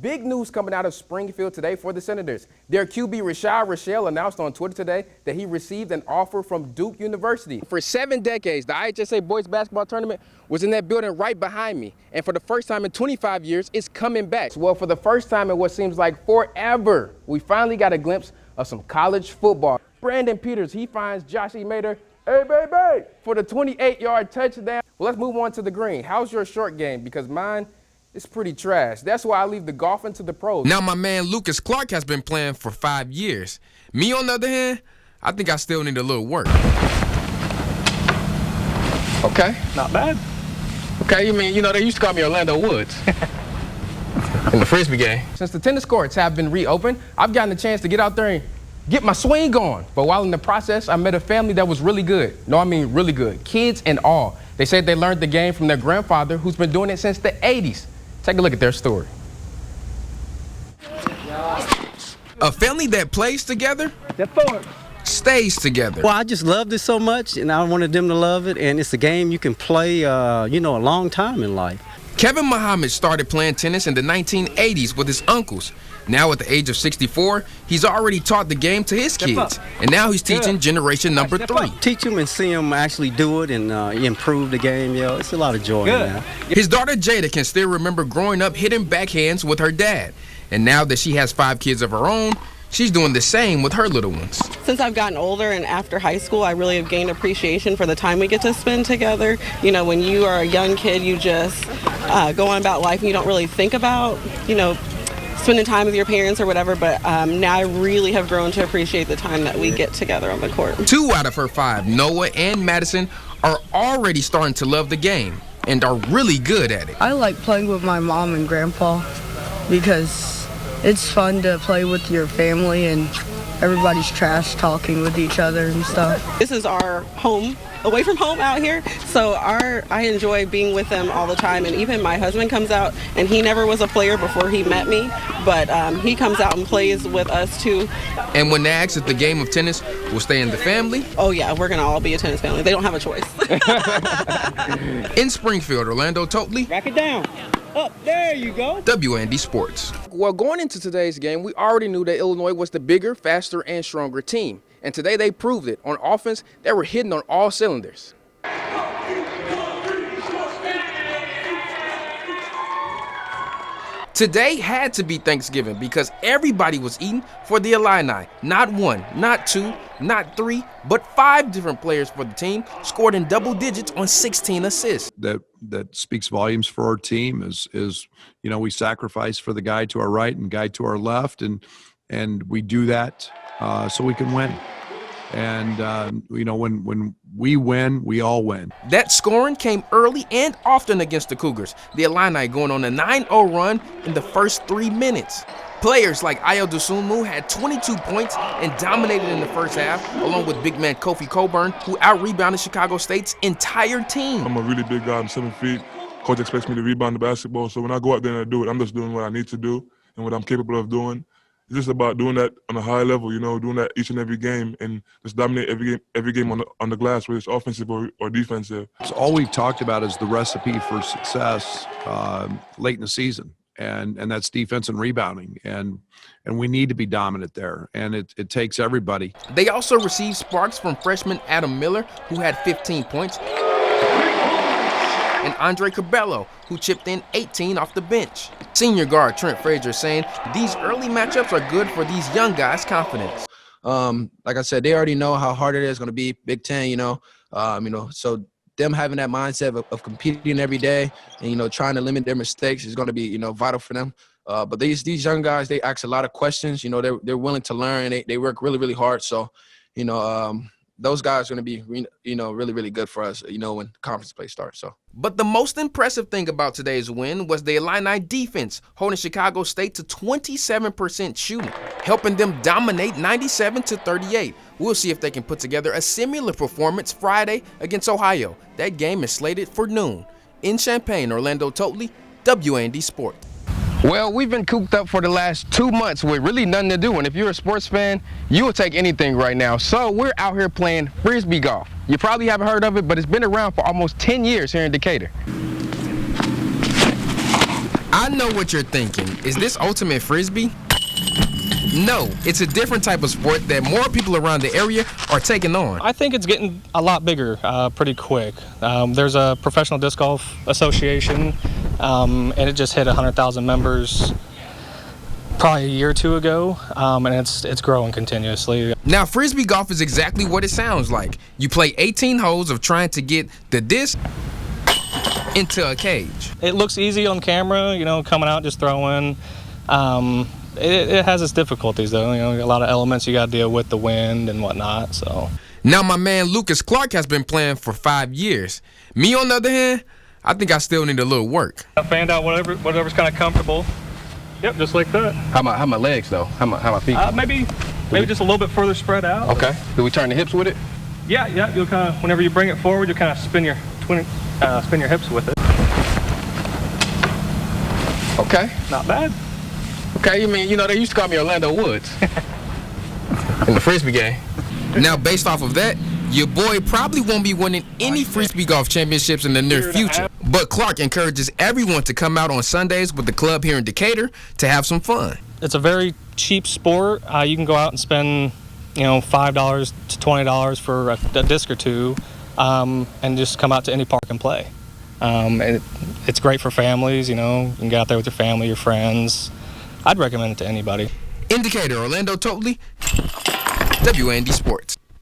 Big news coming out of Springfield today for the Senators. Their QB Rashad Rochelle announced on Twitter today that he received an offer from Duke University. For 7 decades, the IHSA boys basketball tournament was in that building right behind me. And for the first time in 25 years, it's coming back. Well, for the first time in what seems like forever, we finally got a glimpse of some college football. Brandon Peters, he finds Josh E. Mater, hey, baby, for the 28-yard touchdown. Well, let's move on to the green. How's your short game? Because mine, it's pretty trash. That's why I leave the golfing to the pros. Now my man Lucas Clark has been playing for 5 years. Me, on the other hand, I think I still need a little work. Okay. Not bad. Okay, they used to call me Orlando Woods in the Frisbee game. Since the tennis courts have been reopened, I've gotten a chance to get out there and get my swing on. But while in the process, I met a family that was really good. No, I mean really good. Kids and all. They said they learned the game from their grandfather, who's been doing it since the 80s. Take a look at their story. A family that plays together stays together. Well, I just loved it so much, and I wanted them to love it. And it's a game you can play, a long time in life. Kevin Muhammad started playing tennis in the 1980s with his uncles. Now at the age of 64, he's already taught the game to his kids. And now he's teaching generation number 3. Teach them and see them actually do it and improve the game. It's a lot of joy in that. His daughter Jada can still remember growing up hitting backhands with her dad. And now that she has 5 kids of her own, she's doing the same with her little ones. Since I've gotten older and after high school, I really have gained appreciation for the time we get to spend together. When you are a young kid, you just go on about life and you don't really think about, spending time with your parents or whatever, but now I really have grown to appreciate the time that we get together on the court. 2 out of her 5, Noah and Madison, are already starting to love the game and are really good at it. I like playing with my mom and grandpa because it's fun to play with your family and everybody's trash talking with each other and stuff. This is our home, away from home out here, so I enjoy being with them all the time. And even my husband comes out, and he never was a player before he met me, but he comes out and plays with us too. And when they ask if the game of tennis will stay in the family, oh yeah, we're gonna all be a tennis family. They don't have a choice. In Springfield, Orlando Toatley. Rack it down. Up, there you go. WND Sports. Well, going into today's game, we already knew that Illinois was the bigger, faster, and stronger team. And today they proved it. On offense, they were hitting on all cylinders. Today had to be Thanksgiving because everybody was eating for the Illini. Not 1, not 2, not 3, but 5 different players for the team scored in double digits on 16 assists. That speaks volumes for our team is we sacrifice for the guy to our right and guy to our left, and we do that so we can win. And when we win, we all win. That scoring came early and often against the Cougars. The Illini going on a 9-0 run in the first 3 minutes. Players like Ayo Dosunmu had 22 points and dominated in the first half, along with big man Kofi Coburn, who out-rebounded Chicago State's entire team. I'm a really big guy. I'm 7 feet. Coach expects me to rebound the basketball, so when I go out there and I do it, I'm just doing what I need to do and what I'm capable of doing. It's just about doing that on a high level, doing that each and every game and just dominate every game on the glass, whether it's offensive or defensive. So all we've talked about is the recipe for success late in the season, and that's defense and rebounding, and we need to be dominant there, and it takes everybody. They also received sparks from freshman Adam Miller, who had 15 points, and Andre Cabello, who chipped in 18 off the bench. Senior guard Trent Frazier saying these early matchups are good for these young guys' confidence. Like I said, they already know how hard it is going to be, Big Ten, so them having that mindset of competing every day and, trying to limit their mistakes is going to be, vital for them. But these young guys, they ask a lot of questions. They're willing to learn. They work really, really hard. So, those guys are going to be, really, really good for us, when conference play starts. So. But the most impressive thing about today's win was the Illini defense, holding Chicago State to 27% shooting, helping them dominate 97-38. We'll see if they can put together a similar performance Friday against Ohio. That game is slated for noon. In Champaign, Orlando Toatley, WND Sports. Well, we've been cooped up for the last 2 months with really nothing to do. And if you're a sports fan, you will take anything right now. So we're out here playing Frisbee golf. You probably haven't heard of it, but it's been around for almost 10 years here in Decatur. I know what you're thinking. Is this ultimate frisbee? No, it's a different type of sport that more people around the area are taking on. I think it's getting a lot bigger pretty quick. There's a professional disc golf association, and it just hit 100,000 members probably a year or two ago, and it's growing continuously. Now, frisbee golf is exactly what it sounds like. You play 18 holes of trying to get the disc into a cage. It looks easy on camera, coming out just throwing. It has its difficulties though, a lot of elements you got to deal with, the wind and whatnot. So now my man Lucas Clark has been playing for 5 years. Me on the other hand, I think I still need a little work. I fanned out whatever's kind of comfortable. Yep, just like that. How my legs though? How my feet? Maybe just a little bit further spread out. Okay. Do we turn the hips with it? Yeah. You'll kind of, whenever you bring it forward, you'll kind of spin your hips with it. Okay. Not bad. Okay, you mean, they used to call me Orlando Woods in the frisbee game. Now, based off of that, your boy probably won't be winning any frisbee golf championships in the near future. But Clark encourages everyone to come out on Sundays with the club here in Decatur to have some fun. It's a very cheap sport. You can go out and spend, $5 to $20 for a disc or two, and just come out to any park and play. It's great for families. You can get out there with your family, your friends. I'd recommend it to anybody. In Decatur, Orlando Toatley, WND Sports.